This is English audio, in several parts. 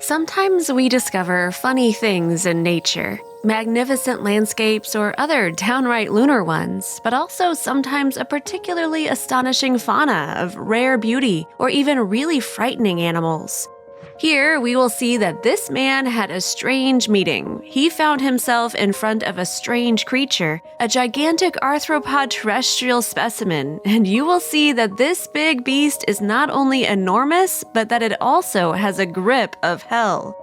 Sometimes we discover funny things in nature, magnificent landscapes or other downright lunar ones, but also sometimes a particularly astonishing fauna of rare beauty or even really frightening animals. Here, we will see that this man had a strange meeting. He found himself in front of a strange creature, a gigantic arthropod terrestrial specimen, and you will see that this big beast is not only enormous, but that it also has a grip of hell.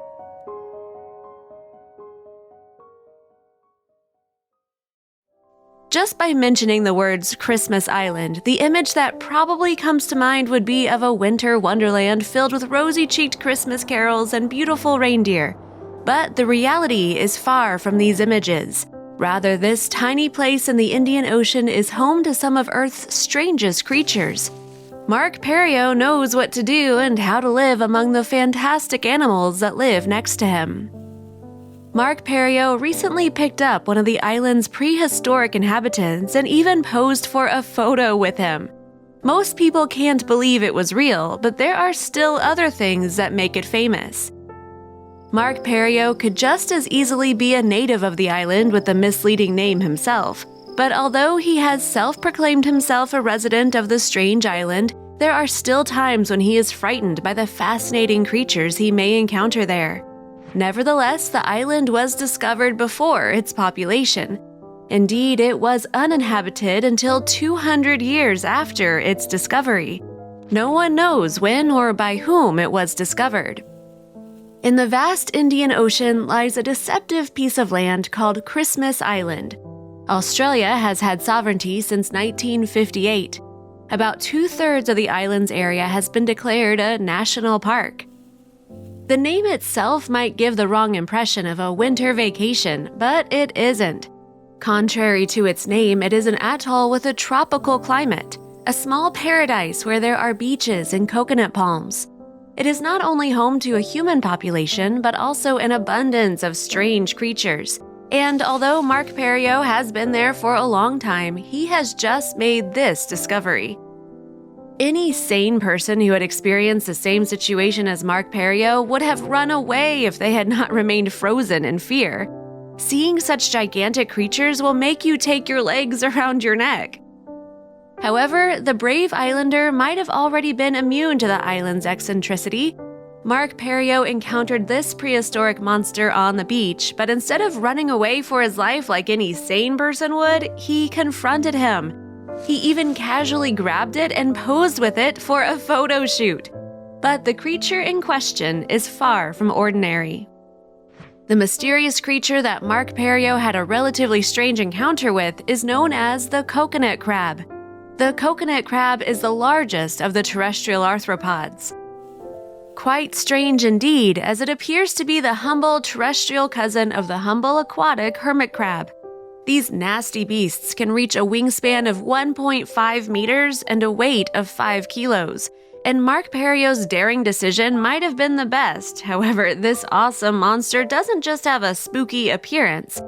Just by mentioning the words Christmas Island, the image that probably comes to mind would be of a winter wonderland filled with rosy-cheeked Christmas carols and beautiful reindeer. But the reality is far from these images. Rather, this tiny place in the Indian Ocean is home to some of Earth's strangest creatures. Mark Perrio knows what to do and how to live among the fantastic animals that live next to him. Mark Perrio recently picked up one of the island's prehistoric inhabitants and even posed for a photo with him. Most people can't believe it was real, but there are still other things that make it famous. Mark Perrio could just as easily be a native of the island with the misleading name himself. But although he has self-proclaimed himself a resident of the strange island, there are still times when he is frightened by the fascinating creatures he may encounter there. Nevertheless, the island was discovered before its population. Indeed, it was uninhabited until 200 years after its discovery. No one knows when or by whom it was discovered. In the vast Indian Ocean lies a deceptive piece of land called Christmas Island. Australia has had sovereignty since 1958. About 2/3 of the island's area has been declared a national park. The name itself might give the wrong impression of a winter vacation, but it isn't. Contrary to its name, it is an atoll with a tropical climate, a small paradise where there are beaches and coconut palms. It is not only home to a human population, but also an abundance of strange creatures. And although Mark Perrio has been there for a long time, he has just made this discovery. Any sane person who had experienced the same situation as Mark Perrio would have run away if they had not remained frozen in fear. Seeing such gigantic creatures will make you take your legs around your neck. However, the brave islander might have already been immune to the island's eccentricity. Mark Perrio encountered this prehistoric monster on the beach, but instead of running away for his life like any sane person would, he confronted him. He even casually grabbed it and posed with it for a photo shoot. But the creature in question is far from ordinary. The mysterious creature that Mark Perrio had a relatively strange encounter with is known as the coconut crab. The coconut crab is the largest of the terrestrial arthropods. Quite strange indeed, as it appears to be the humble terrestrial cousin of the humble aquatic hermit crab. These nasty beasts can reach a wingspan of 1.5 meters and a weight of 5 kilos. And Mark Perrio's daring decision might have been the best. However, this awesome monster doesn't just have a spooky appearance.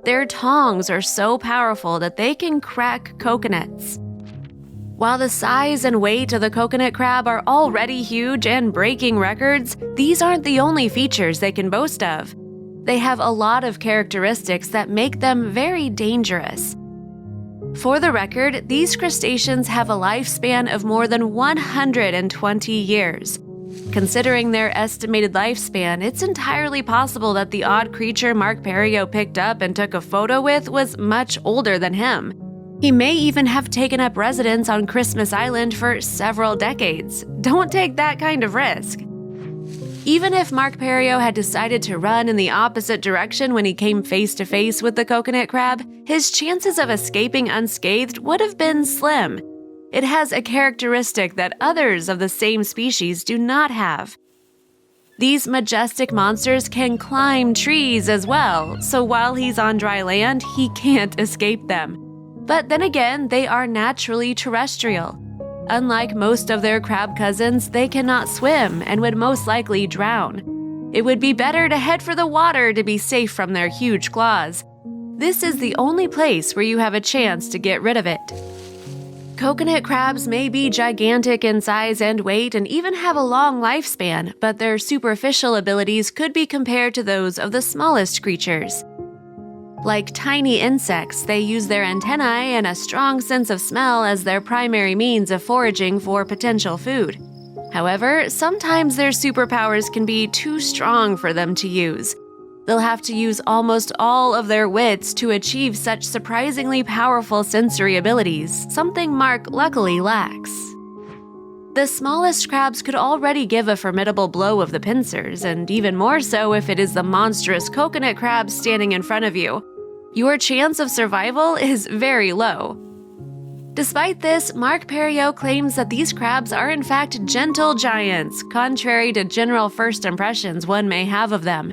Their tongs are so powerful that they can crack coconuts. While the size and weight of the coconut crab are already huge and breaking records, these aren't the only features they can boast of. They have a lot of characteristics that make them very dangerous. For the record, these crustaceans have a lifespan of more than 120 years. Considering their estimated lifespan, it's entirely possible that the odd creature Mark Perrio picked up and took a photo with was much older than him. He may even have taken up residence on Christmas Island for several decades. Don't take that kind of risk. Even if Mark Perrio had decided to run in the opposite direction when he came face to face with the coconut crab, his chances of escaping unscathed would have been slim. It has a characteristic that others of the same species do not have. These majestic monsters can climb trees as well, so while he's on dry land, he can't escape them. But then again, they are naturally terrestrial. Unlike most of their crab cousins, they cannot swim and would most likely drown. It would be better to head for the water to be safe from their huge claws. This is the only place where you have a chance to get rid of it. Coconut crabs may be gigantic in size and weight and even have a long lifespan, but their superficial abilities could be compared to those of the smallest creatures. Like tiny insects, they use their antennae and a strong sense of smell as their primary means of foraging for potential food. However, sometimes their superpowers can be too strong for them to use. They'll have to use almost all of their wits to achieve such surprisingly powerful sensory abilities, something Mark luckily lacks. The smallest crabs could already give a formidable blow of the pincers, and even more so if it is the monstrous coconut crab standing in front of you. Your chance of survival is very low. Despite this, Mark Perriot claims that these crabs are in fact gentle giants, contrary to general first impressions one may have of them.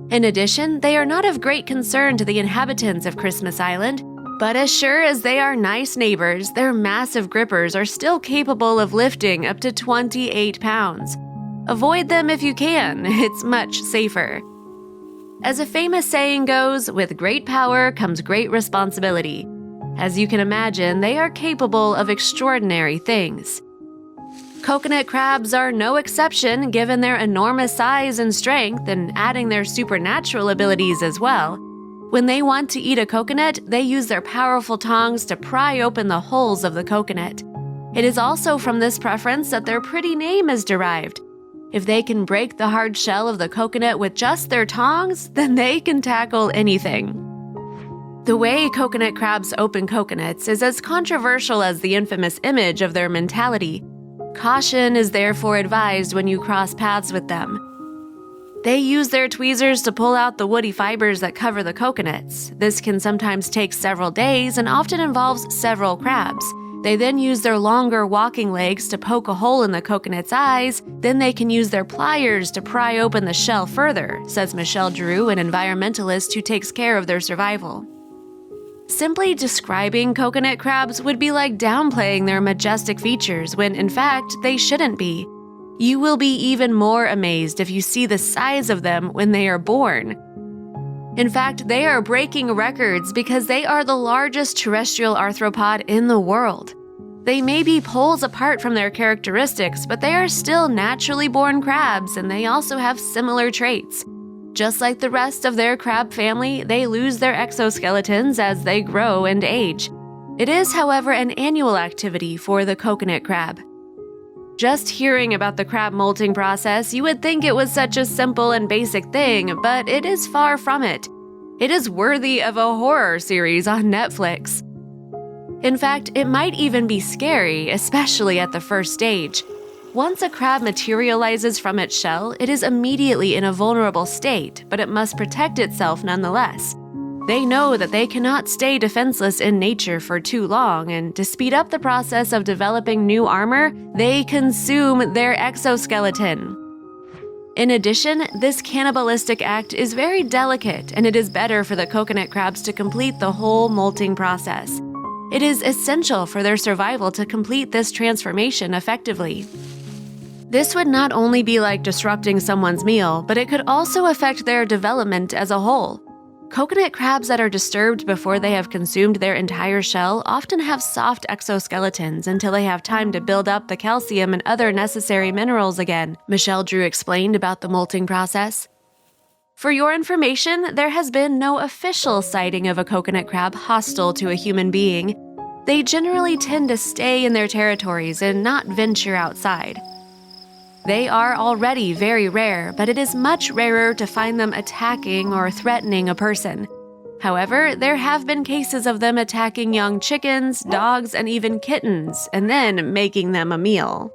In addition, they are not of great concern to the inhabitants of Christmas Island, but as sure as they are nice neighbors, their massive grippers are still capable of lifting up to 28 pounds. Avoid them if you can, it's much safer. As a famous saying goes, with great power comes great responsibility. As you can imagine, they are capable of extraordinary things. Coconut crabs are no exception given their enormous size and strength, and adding their supernatural abilities as well. When they want to eat a coconut, they use their powerful tongs to pry open the holes of the coconut. It is also from this preference that their pretty name is derived. If they can break the hard shell of the coconut with just their tongs, then they can tackle anything. The way coconut crabs open coconuts is as controversial as the infamous image of their mentality. Caution is therefore advised when you cross paths with them. They use their tweezers to pull out the woody fibers that cover the coconuts. This can sometimes take several days and often involves several crabs. They then use their longer walking legs to poke a hole in the coconut's eyes. Then they can use their pliers to pry open the shell further, says Michelle Drew, an environmentalist who takes care of their survival. Simply describing coconut crabs would be like downplaying their majestic features when, in fact, they shouldn't be. You will be even more amazed if you see the size of them when they are born. In fact, they are breaking records because they are the largest terrestrial arthropod in the world. They may be poles apart from their characteristics, but they are still naturally born crabs, and they also have similar traits. Just like the rest of their crab family, they lose their exoskeletons as they grow and age. It is, however, an annual activity for the coconut crab. Just hearing about the crab molting process, you would think it was such a simple and basic thing, but it is far from it. It is worthy of a horror series on Netflix. In fact, it might even be scary, especially at the first stage. Once a crab materializes from its shell, it is immediately in a vulnerable state, but it must protect itself nonetheless. They know that they cannot stay defenseless in nature for too long, and to speed up the process of developing new armor, they consume their exoskeleton. In addition, this cannibalistic act is very delicate, and it is better for the coconut crabs to complete the whole molting process. It is essential for their survival to complete this transformation effectively. This would not only be like disrupting someone's meal, but it could also affect their development as a whole. Coconut crabs that are disturbed before they have consumed their entire shell often have soft exoskeletons until they have time to build up the calcium and other necessary minerals again, Michelle Drew explained about the molting process. For your information, there has been no official sighting of a coconut crab hostile to a human being. They generally tend to stay in their territories and not venture outside. They are already very rare, but it is much rarer to find them attacking or threatening a person. However, there have been cases of them attacking young chickens, dogs, and even kittens, and then making them a meal.